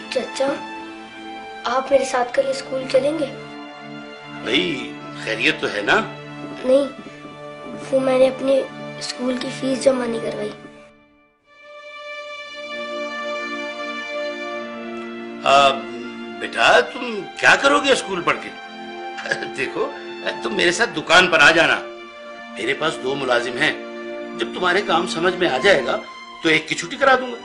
चाचा, आप मेरे साथ कल स्कूल चलेंगे? भाई खैरियत तो है ना? नहीं, वो मैंने अपने स्कूल की फीस जमा नहीं करवाई। बेटा तुम क्या करोगे स्कूल पढ़ के? देखो तुम मेरे साथ दुकान पर आ जाना, मेरे पास 2 मुलाजिम हैं। जब तुम्हारे काम समझ में आ जाएगा तो एक की छुट्टी करा दूंगा।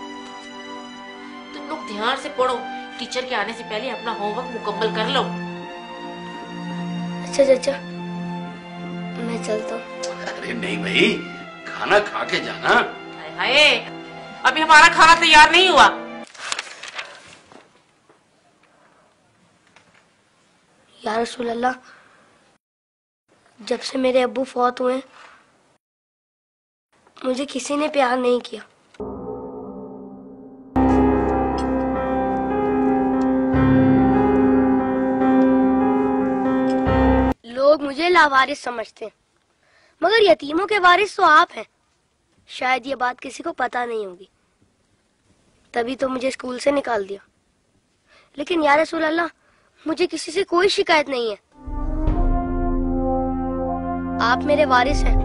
तुम लोग ध्यान से पढ़ो, टीचर के आने से पहले अपना होमवर्क मुकम्मल कर लो। अच्छा चाचा, मैं चलता हूँ। अरे नहीं भाई, खाना खा के जाना। हाय, अभी हमारा खाना तैयार नहीं हुआ। या रसूल अल्लाह, जब से मेरे अब्बू फौत हुए मुझे किसी ने प्यार नहीं किया। लोग मुझे लावारिस समझते हैं, मगर यतीमों के वारिस तो आप हैं। शायद ये बात किसी को पता नहीं होगी, तभी तो मुझे स्कूल से निकाल दिया। लेकिन या रसूल अल्लाह, मुझे किसी से कोई शिकायत नहीं है। आप मेरे वारिस हैं,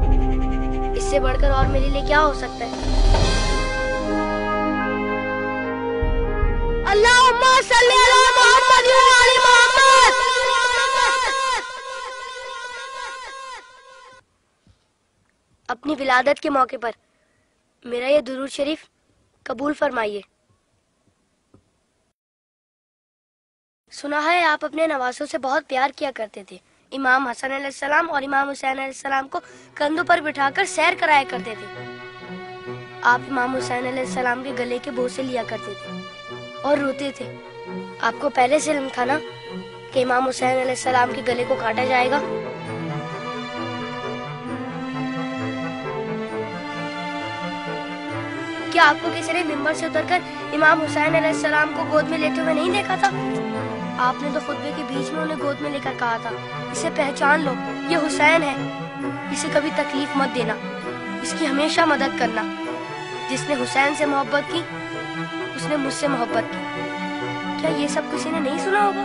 इससे बढ़कर और मेरे लिए क्या हो सकता है? अल्लाहुम्मा सल्ली अला मुहम्मद व आले मोहम्मद। अपनी विलादत के मौके पर मेरा ये दुरूद शरीफ कबूल फरमाइए। सुना है आप अपने नवासों से बहुत प्यार किया करते थे। इमाम हसन अलैहिस्सलाम और इमाम हुसैन अलैहिस्सलाम को कंधों पर बिठाकर सैर कराया करते थे। आप इमाम हुसैन अलैहिस्सलाम के गले के बोसे लिया करते थे और रोते थे। आपको पहले से इल्म था ना कि इमाम हुसैन अलैहिस्सलाम के गले को काटा जाएगा? क्या आपको किसी ने मिंबर से उतरकर इमाम हुसैन अलैहिस्सलाम को गोद में लेते हुए नहीं देखा था? आपने तो खुतबे के बीच में उन्हें गोद में लेकर कहा था, इसे पहचान लो, ये हुसैन है, इसे कभी तकलीफ मत देना, इसकी हमेशा मदद करना। जिसने हुसैन से मोहब्बत की उसने मुझसे मोहब्बत की। क्या ये सब किसी ने नहीं सुना होगा?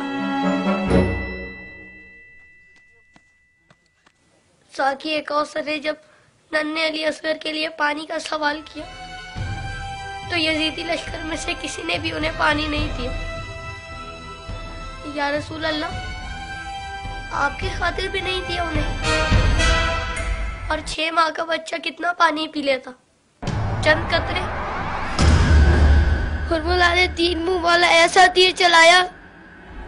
साकी कौसर ने जब नन्हे अली असगर के लिए पानी का सवाल किया तो यजीदी लश्कर में से किसी ने भी उन्हें पानी नहीं दिया। या रसूल अल्लाह, आपकी खातिर भी नहीं दिया उन्हें। और 6 माह का बच्चा कितना पानी पी लेता? चंद कतरे। हुर्मुला ने 3 मुंह वाला ऐसा तीर चलाया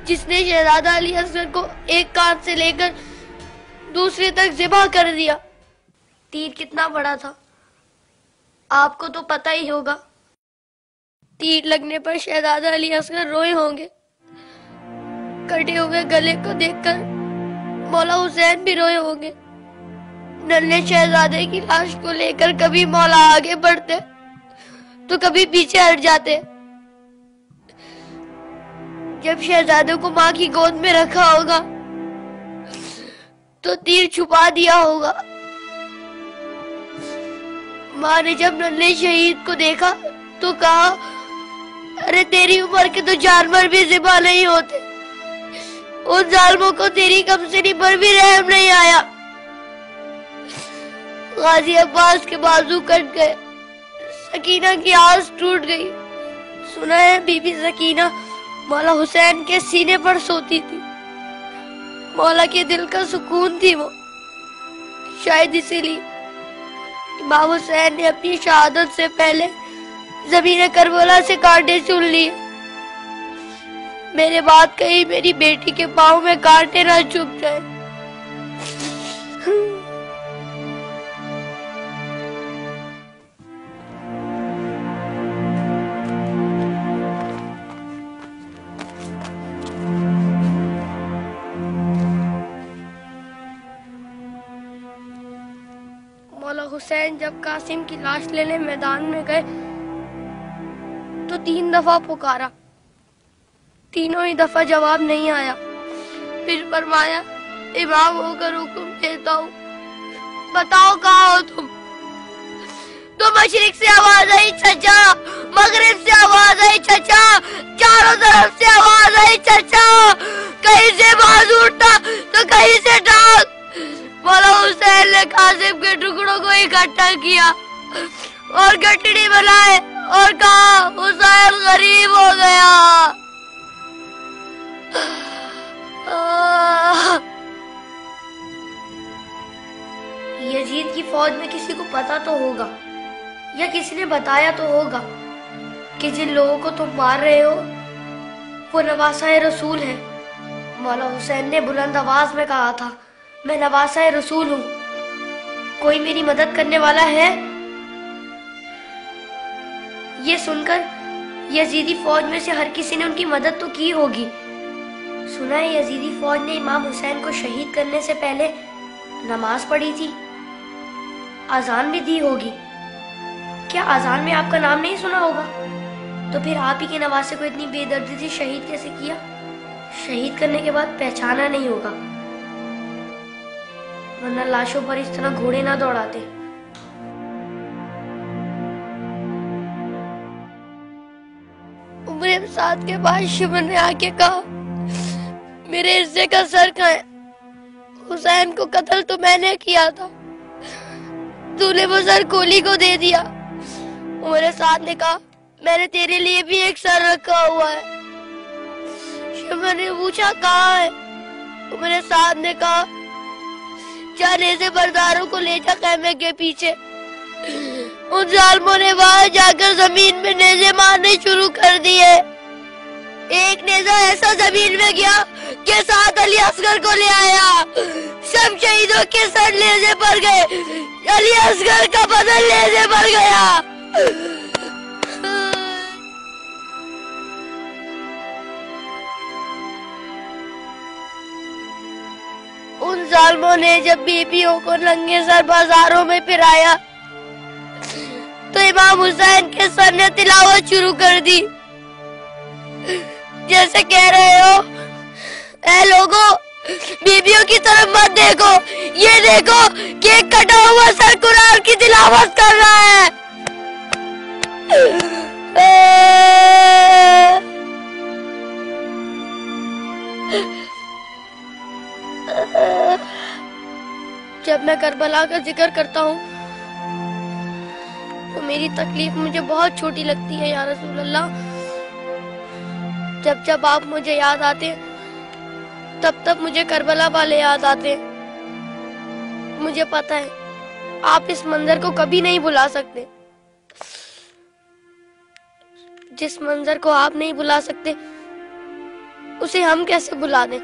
जिसने शहजादा अली असगर को एक कान से लेकर दूसरे तक ज़िबा कर दिया। तीर कितना बड़ा था आपको तो पता ही होगा। तीर लगने पर शहजादा अली असगर रोए होंगे। कटे हुए गले को देखकर मौला हुसैन भी रोए होंगे। नन्हे शहजादे की लाश को लेकर कभी मौला आगे बढ़ते तो कभी पीछे हट जाते। जब शहजादे को माँ की गोद में रखा होगा तो तीर छुपा दिया होगा। माँ ने जब नन्हे शहीद को देखा तो कहा, अरे तेरी उम्र के तो जानवर भी ज़िबा नहीं होते, उन जालिमों को तेरी कमसिनी पर भी रहम नहीं आया। गाजी अब्बास के बाजू कट गए, सकीना की आस टूट गई। सुना है बीबी सकीना मौला हुसैन के सीने पर सोती थी। मौला के दिल का सुकून थी वो। शायद इसीलिए इमाम हुसैन ने अपनी शहादत से पहले ज़मीन करबला से कांटे चुन लिए। मेरे बात कहीं मेरी बेटी के पाँव में कांटे ना चुभ जाए। मौला हुसैन जब कासिम की लाश लेने मैदान में गए तो 3 दफा पुकारा, तीनों ही दफा जवाब नहीं आया। फिर फरमाया, इमाम होकर हुक्म देता हूँ, बताओ कहाँ हो तुम? तो मशरिक से आवाज आई चचा, मगरिब से आवाज आई चचा, चारों तरफ इकट्ठा किया और गठड़ी बनाए और कहा हुसैन गरीब हो गया। यजीद की फौज में किसी को पता तो होगा या किसी ने बताया तो होगा कि जिन लोगों को तुम मार रहे हो वो नवासा रसूल है। मौला हुसैन ने बुलंद आवाज में कहा था, मैं नवासा रसूल हूँ, कोई मेरी मदद करने वाला है? ये सुनकर यजीदी फौज में से हर किसी ने उनकी मदद तो की होगी। सुना है यजीदी फौज ने इमाम हुसैन को शहीद करने से पहले नमाज पढ़ी थी, अजान भी दी होगी। क्या अजान में आपका नाम नहीं सुना होगा? तो फिर आप ही के नवासे को इतनी बेदर्दी से शहीद कैसे किया? शहीद करने के बाद पहचाना नहीं होगा, वरना लाशों पर इस तरह घोड़े ना दौड़ाते। उम्र साथ के बाद शिमर ने आके कहा, मेरे हिस्से का सर कहाँ है? हुसैन को कत्ल तो मैंने किया था, तूने वो सर कोली को दे दिया। उमर साथ ने कहा, मैंने तेरे लिए भी एक सर रखा हुआ है। शिमर ने पूछा, कहाँ है? उमर साथ ने कहा, जाने से बरदारों को ले जा खैमे के पीछे। उन जालिमों ने वहां जाकर जमीन में नेज़े मारने शुरू कर दिए। एक नेज़ा ऐसा जमीन में गया के साथ अली असगर को ले आया। सब शहीदों के सर नेज़े पर गए, अली असगर का बदन नेज़े पर गया। उन जालिमों ने जब बीबियों को नंगे सर बाजारों में फिराया तो इमाम हुसैन के सर ने तिलावत शुरू कर दी, जैसे कह रहे हो, ऐ लोगों, बीबियों की तरफ मत देखो, ये देखो कि एक कटा हुआ सर कुरान की तिलावत कर रहा है। जब मैं करबला का जिक्र करता हूँ तो मेरी तकलीफ मुझे बहुत छोटी लगती है या रसूल अल्लाह। जब जब आप मुझे याद आते तब तब मुझे करबला वाले याद आते। मुझे पता है आप इस मंजर को कभी नहीं भुला सकते। जिस मंजर को आप नहीं भुला सकते उसे हम कैसे भुला दें?